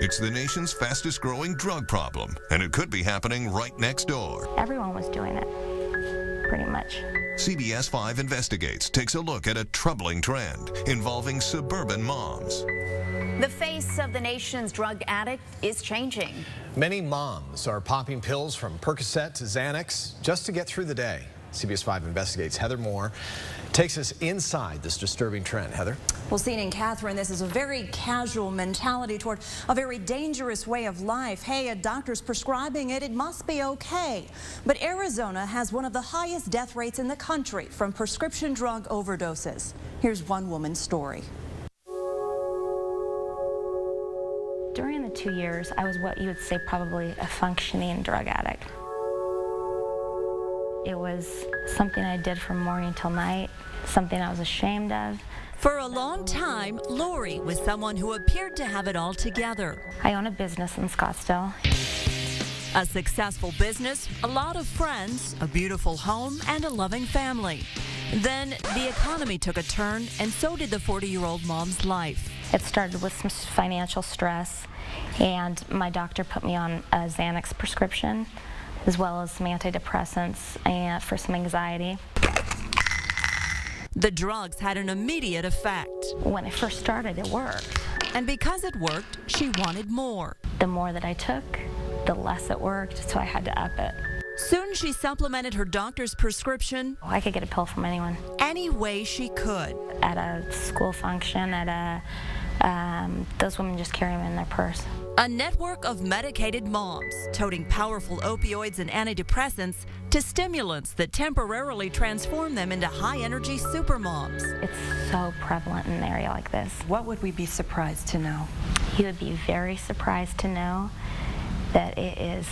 It's the nation's fastest growing drug problem, and it could be happening right next door. Everyone was doing it, pretty much. CBS 5 Investigates takes a look at a troubling trend involving suburban moms. The face of the nation's drug addict is changing. Many moms are popping pills from Percocet to Xanax just to get through the day. CBS 5 Investigates' Heather Moore takes us inside this disturbing trend. Heather? Well, Sean and Catherine, this is a very casual mentality toward a very dangerous way of life. Hey, a doctor's prescribing it, it must be okay. But Arizona has one of the highest death rates in the country from prescription drug overdoses. Here's one woman's story. During the 2 years, I was what you would say probably a functioning drug addict. It was something I did from morning till night, something I was ashamed of. For a long time, Lori was someone who appeared to have it all together. I own a business in Scottsdale. A successful business, a lot of friends, a beautiful home, and a loving family. Then the economy took a turn, and so did the 40-year-old mom's life. It started with some financial stress, and my doctor put me on a Xanax prescription, as well as some antidepressants and for some anxiety. The drugs had an immediate effect. When I first started, it worked. And because it worked, she wanted more. The more that I took, the less it worked, so I had to up it. Soon she supplemented her doctor's prescription I could get a pill from anyone. any way she could. At a school function, those women just carry them in their purse. A network of medicated moms toting powerful opioids and antidepressants to stimulants that temporarily transform them into high-energy supermoms. It's so prevalent in an area like this. What would we be surprised to know? You would be very surprised to know that it is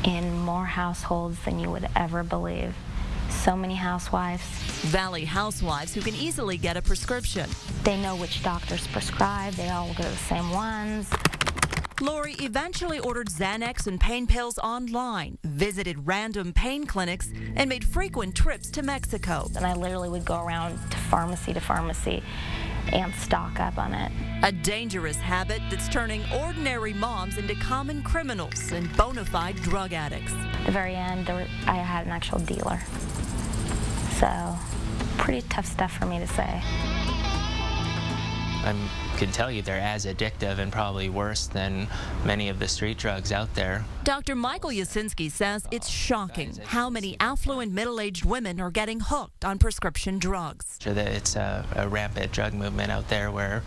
in more households than you would ever believe. So many housewives. Valley housewives who can easily get a prescription. They know which doctors prescribe. They all go to the same ones. Lori eventually ordered Xanax and pain pills online, visited random pain clinics, and made frequent trips to Mexico. And I literally would go around to pharmacy and stock up on it. A dangerous habit that's turning ordinary moms into common criminals and bona fide drug addicts. At the very end, I had an actual dealer. So, pretty tough stuff for me to say. I can tell you they're as addictive and probably worse than many of the street drugs out there. Dr. Michael Yasinski says it's shocking how many affluent middle-aged women are getting hooked on prescription drugs. It's a rampant drug movement out there where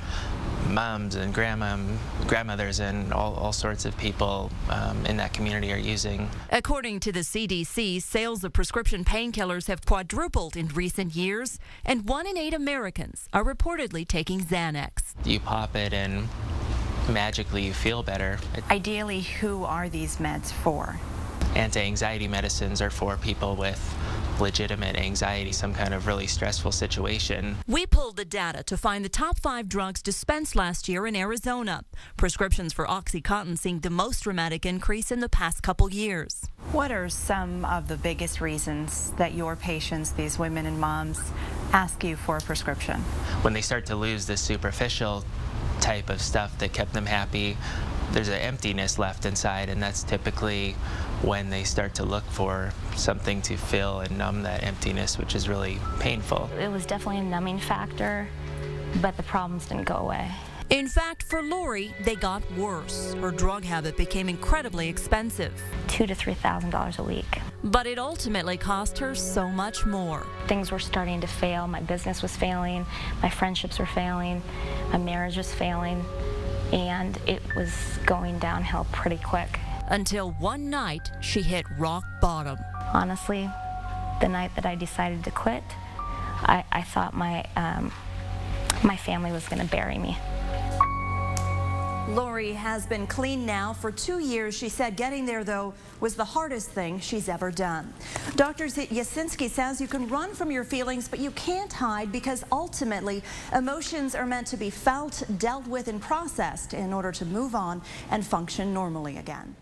moms and grandmothers and all sorts of people in that community are using. According to the CDC, sales of prescription painkillers have quadrupled in recent years, and 1 in 8 Americans are reportedly taking Xanax. You pop it and magically you feel better. Ideally, who are these meds for? Anti-anxiety medicines are for people with legitimate anxiety, some kind of really stressful situation. We pulled the data to find the top 5 drugs dispensed last year in Arizona. Prescriptions for OxyContin seeing the most dramatic increase in the past couple years. What are some of the biggest reasons that your patients, these women and moms, ask you for a prescription? When they start to lose this superficial type of stuff that kept them happy, there's an emptiness left inside, and that's typically when they start to look for something to fill and numb that emptiness, which is really painful. It was definitely a numbing factor, but the problems didn't go away. In fact, for Lori, they got worse. Her drug habit became incredibly expensive. $2,000 to $3,000 a week. But it ultimately cost her so much more. Things were starting to fail. My business was failing. My friendships were failing. My marriage was failing. And it was going downhill pretty quick. Until one night, she hit rock bottom. Honestly, the night that I decided to quit, I thought my family was going to bury me. Lori has been clean now for 2 years. She said getting there, though, was the hardest thing she's ever done. Dr. Yasinski says you can run from your feelings, but you can't hide, because ultimately emotions are meant to be felt, dealt with, and processed in order to move on and function normally again.